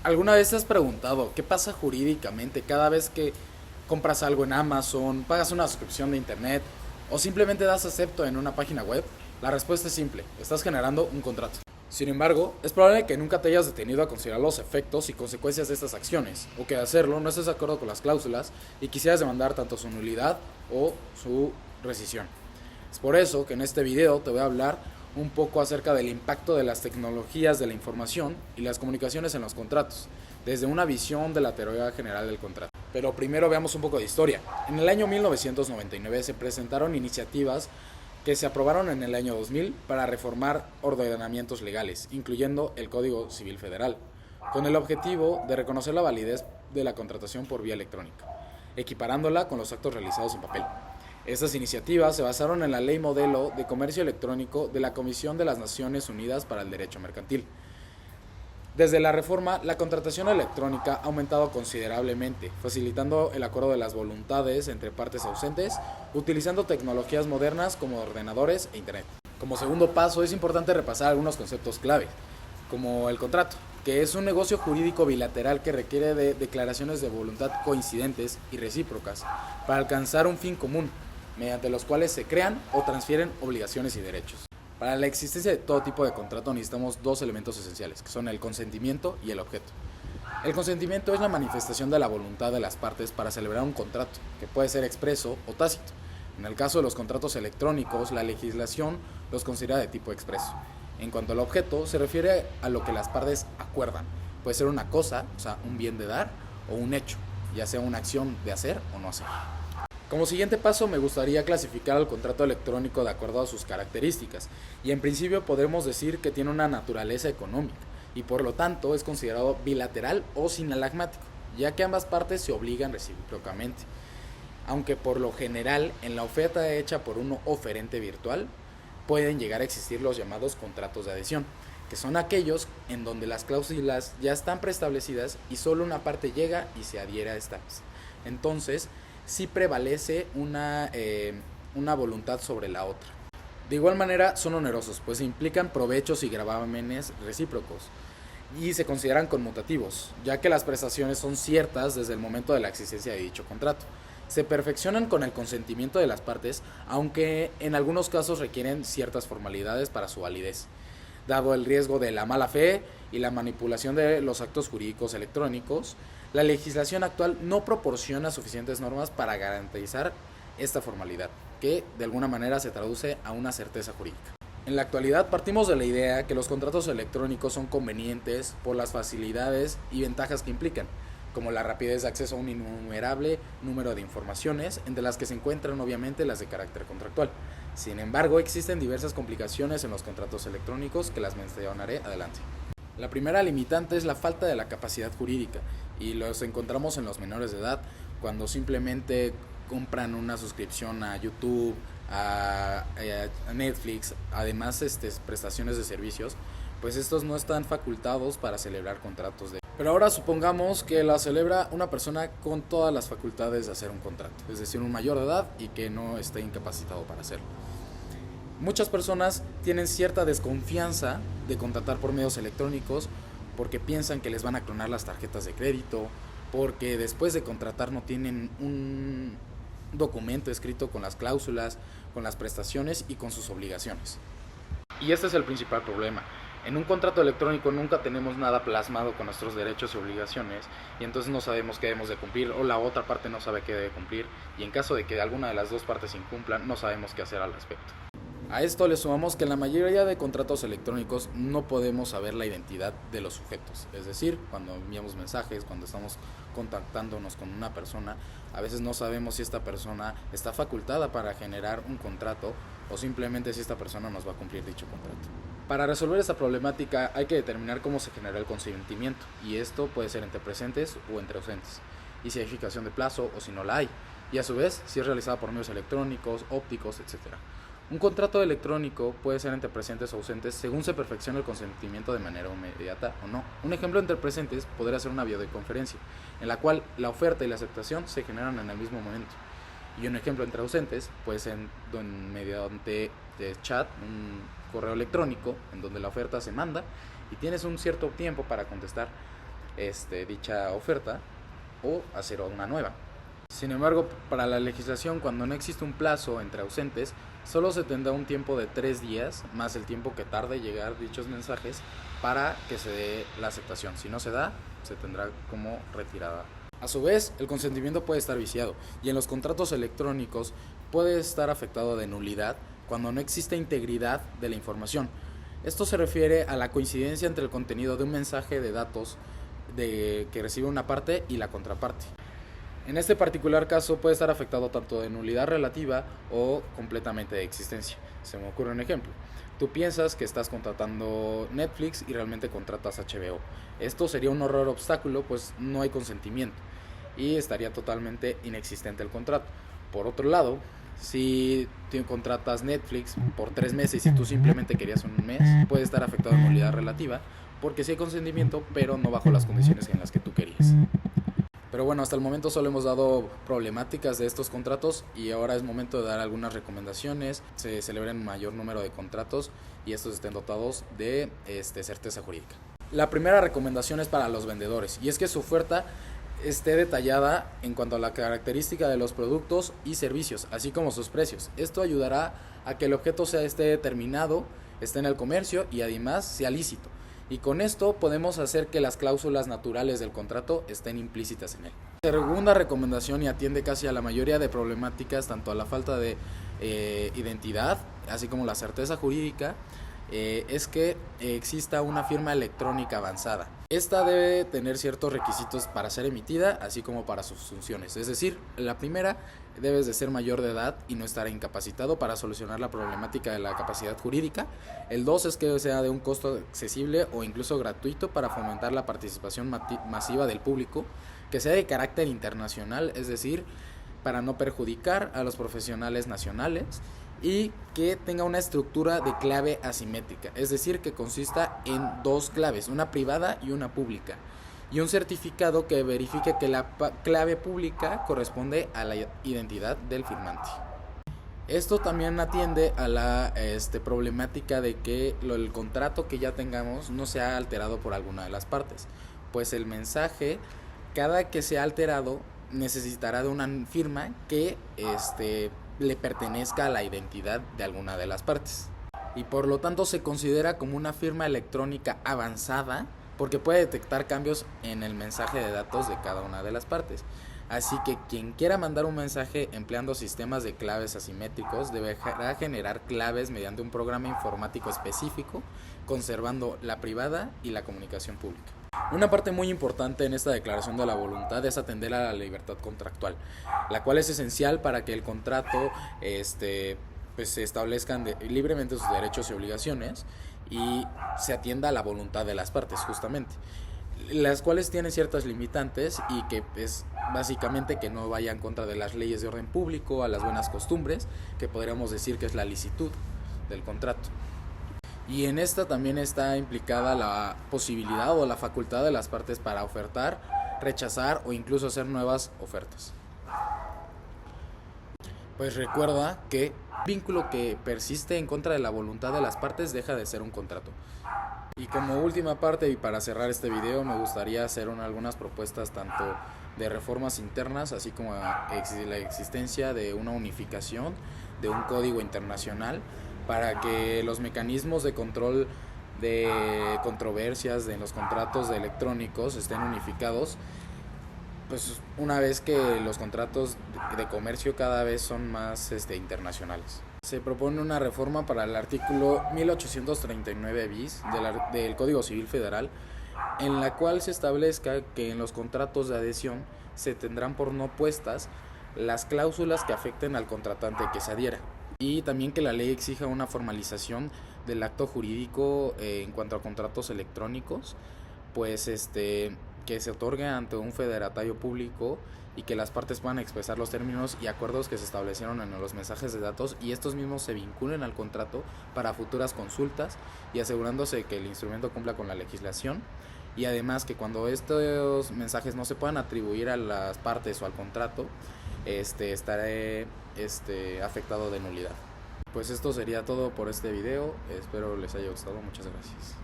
¿Alguna vez te has preguntado qué pasa jurídicamente cada vez que compras algo en Amazon, pagas una suscripción de internet o simplemente das acepto en una página web? La respuesta es simple, estás generando un contrato. Sin embargo, es probable que nunca te hayas detenido a considerar los efectos y consecuencias de estas acciones, o que de hacerlo no estés de acuerdo con las cláusulas y quisieras demandar tanto su nulidad o su rescisión. Es por eso que en este video te voy a hablar un poco acerca del impacto de las tecnologías de la información y las comunicaciones en los contratos, desde una visión de la teoría general del contrato. Pero primero veamos un poco de historia. En el año 1999 se presentaron iniciativas que se aprobaron en el año 2000 para reformar ordenamientos legales, incluyendo el Código Civil Federal, con el objetivo de reconocer la validez de la contratación por vía electrónica, equiparándola con los actos realizados en papel. Estas iniciativas se basaron en la Ley Modelo de Comercio Electrónico de la Comisión de las Naciones Unidas para el Derecho Mercantil. Desde la reforma, la contratación electrónica ha aumentado considerablemente, facilitando el acuerdo de las voluntades entre partes ausentes, utilizando tecnologías modernas como ordenadores e Internet. Como segundo paso, es importante repasar algunos conceptos clave, como el contrato, que es un negocio jurídico bilateral que requiere de declaraciones de voluntad coincidentes y recíprocas para alcanzar un fin común, mediante los cuales se crean o transfieren obligaciones y derechos. Para la existencia de todo tipo de contrato necesitamos dos elementos esenciales, que son el consentimiento y el objeto. El consentimiento es la manifestación de la voluntad de las partes para celebrar un contrato, que puede ser expreso o tácito. En el caso de los contratos electrónicos, la legislación los considera de tipo expreso. En cuanto al objeto, se refiere a lo que las partes acuerdan. Puede ser una cosa, o sea, un bien de dar, o un hecho, ya sea una acción de hacer o no hacer. Como siguiente paso, me gustaría clasificar al contrato electrónico de acuerdo a sus características, y en principio podremos decir que tiene una naturaleza económica, y por lo tanto es considerado bilateral o sinalagmático, ya que ambas partes se obligan recíprocamente. Aunque por lo general, en la oferta hecha por un oferente virtual, pueden llegar a existir los llamados contratos de adhesión, que son aquellos en donde las cláusulas ya están preestablecidas y solo una parte llega y se adhiere a estas. Entonces, sí prevalece una voluntad sobre la otra. De igual manera son onerosos, pues implican provechos y gravámenes recíprocos y se consideran conmutativos, ya que las prestaciones son ciertas desde el momento de la existencia de dicho contrato. Se perfeccionan con el consentimiento de las partes, aunque en algunos casos requieren ciertas formalidades para su validez, dado el riesgo de la mala fe y la manipulación de los actos jurídicos electrónicos. La legislación actual no proporciona suficientes normas para garantizar esta formalidad, que de alguna manera se traduce a una certeza jurídica. En la actualidad partimos de la idea que los contratos electrónicos son convenientes por las facilidades y ventajas que implican, como la rapidez de acceso a un innumerable número de informaciones, entre las que se encuentran obviamente las de carácter contractual. Sin embargo, existen diversas complicaciones en los contratos electrónicos que las mencionaré adelante. La primera limitante es la falta de la capacidad jurídica, y los encontramos en los menores de edad cuando simplemente compran una suscripción a YouTube, a Netflix, además prestaciones de servicios, pues estos no están facultados para celebrar contratos de... Pero ahora supongamos que la celebra una persona con todas las facultades de hacer un contrato, es decir, un mayor de edad y que no esté incapacitado para hacerlo. Muchas personas tienen cierta desconfianza de contratar por medios electrónicos porque piensan que les van a clonar las tarjetas de crédito, porque después de contratar no tienen un documento escrito con las cláusulas, con las prestaciones y con sus obligaciones. Y este es el principal problema. En un contrato electrónico nunca tenemos nada plasmado con nuestros derechos y obligaciones, y entonces no sabemos qué debemos de cumplir, o la otra parte no sabe qué debe cumplir, y en caso de que alguna de las dos partes incumplan, no sabemos qué hacer al respecto. A esto le sumamos que en la mayoría de contratos electrónicos no podemos saber la identidad de los sujetos. Es decir, cuando enviamos mensajes, cuando estamos contactándonos con una persona, a veces no sabemos si esta persona está facultada para generar un contrato o simplemente si esta persona nos va a cumplir dicho contrato. Para resolver esta problemática hay que determinar cómo se genera el consentimiento, y esto puede ser entre presentes o entre ausentes, y si hay fijación de plazo o si no la hay, y a su vez si es realizada por medios electrónicos, ópticos, etc. Un contrato electrónico puede ser entre presentes o ausentes según se perfeccione el consentimiento de manera inmediata o no. Un ejemplo entre presentes podría ser una videoconferencia, en la cual la oferta y la aceptación se generan en el mismo momento. Y un ejemplo entre ausentes puede ser mediante chat, un correo electrónico, en donde la oferta se manda y tienes un cierto tiempo para contestar. dicha oferta o hacer una nueva. Sin embargo, para la legislación, cuando no existe un plazo entre ausentes, solo se tendrá un tiempo de 3 días, más el tiempo que tarde llegar dichos mensajes para que se dé la aceptación. Si no se da, se tendrá como retirada. A su vez, el consentimiento puede estar viciado y en los contratos electrónicos puede estar afectado de nulidad cuando no existe integridad de la información. Esto se refiere a la coincidencia entre el contenido de un mensaje de datos que recibe una parte y la contraparte. En este particular caso puede estar afectado tanto de nulidad relativa o completamente de existencia. Se me ocurre un ejemplo. Tú piensas que estás contratando Netflix y realmente contratas HBO. Esto sería un horror obstáculo, pues no hay consentimiento y estaría totalmente inexistente el contrato. Por otro lado, si tú contratas Netflix por 3 meses y tú simplemente querías un mes, puede estar afectado de nulidad relativa porque sí hay consentimiento, pero no bajo las condiciones en las que tú querías. Pero bueno, hasta el momento solo hemos dado problemáticas de estos contratos y ahora es momento de dar algunas recomendaciones. Se celebren un mayor número de contratos y estos estén dotados de certeza jurídica. La primera recomendación es para los vendedores y es que su oferta esté detallada en cuanto a la característica de los productos y servicios, así como sus precios. Esto ayudará a que el objeto esté determinado, esté en el comercio y además sea lícito. Y con esto podemos hacer que las cláusulas naturales del contrato estén implícitas en él. La segunda recomendación, y atiende casi a la mayoría de problemáticas, tanto a la falta de identidad, así como la certeza jurídica, es que exista una firma electrónica avanzada. Esta debe tener ciertos requisitos para ser emitida, así como para sus funciones. Es decir, la primera, debes de ser mayor de edad y no estar incapacitado para solucionar la problemática de la capacidad jurídica. El 2 es que sea de un costo accesible o incluso gratuito para fomentar la participación masiva del público, que sea de carácter internacional, es decir, para no perjudicar a los profesionales nacionales, y que tenga una estructura de clave asimétrica, es decir, que consista en 2 claves, una privada y una pública, y un certificado que verifique que la clave pública corresponde a la identidad del firmante. Esto también atiende a la problemática de que el contrato que ya tengamos no sea alterado por alguna de las partes, pues el mensaje, cada que sea alterado, necesitará de una firma que le pertenezca a la identidad de alguna de las partes. Y por lo tanto se considera como una firma electrónica avanzada porque puede detectar cambios en el mensaje de datos de cada una de las partes. Así que quien quiera mandar un mensaje empleando sistemas de claves asimétricos deberá generar claves mediante un programa informático específico, conservando la privada y la comunicación pública. Una parte muy importante en esta declaración de la voluntad es atender a la libertad contractual, la cual es esencial para que el contrato pues se establezcan libremente sus derechos y obligaciones y se atienda a la voluntad de las partes, justamente, las cuales tienen ciertas limitantes y que es básicamente que no vaya en contra de las leyes de orden público, a las buenas costumbres, que podríamos decir que es la licitud del contrato. Y en esta también está implicada la posibilidad o la facultad de las partes para ofertar, rechazar o incluso hacer nuevas ofertas. Pues recuerda que un vínculo que persiste en contra de la voluntad de las partes deja de ser un contrato. Y como última parte y para cerrar este video, me gustaría hacer algunas propuestas tanto de reformas internas, así como la existencia de una unificación de un código internacional para que los mecanismos de control de controversias en los contratos electrónicos estén unificados, pues una vez que los contratos de comercio cada vez son más internacionales. Se propone una reforma para el artículo 1839 bis del Código Civil Federal, en la cual se establezca que en los contratos de adhesión se tendrán por no puestas las cláusulas que afecten al contratante que se adhiera, y también que la ley exija una formalización del acto jurídico en cuanto a contratos electrónicos, pues que se otorgue ante un federatario público y que las partes puedan expresar los términos y acuerdos que se establecieron en los mensajes de datos y estos mismos se vinculen al contrato para futuras consultas y asegurándose que el instrumento cumpla con la legislación, y además que cuando estos mensajes no se puedan atribuir a las partes o al contrato, estará afectado de nulidad. Pues esto sería todo por este video, espero les haya gustado, muchas gracias.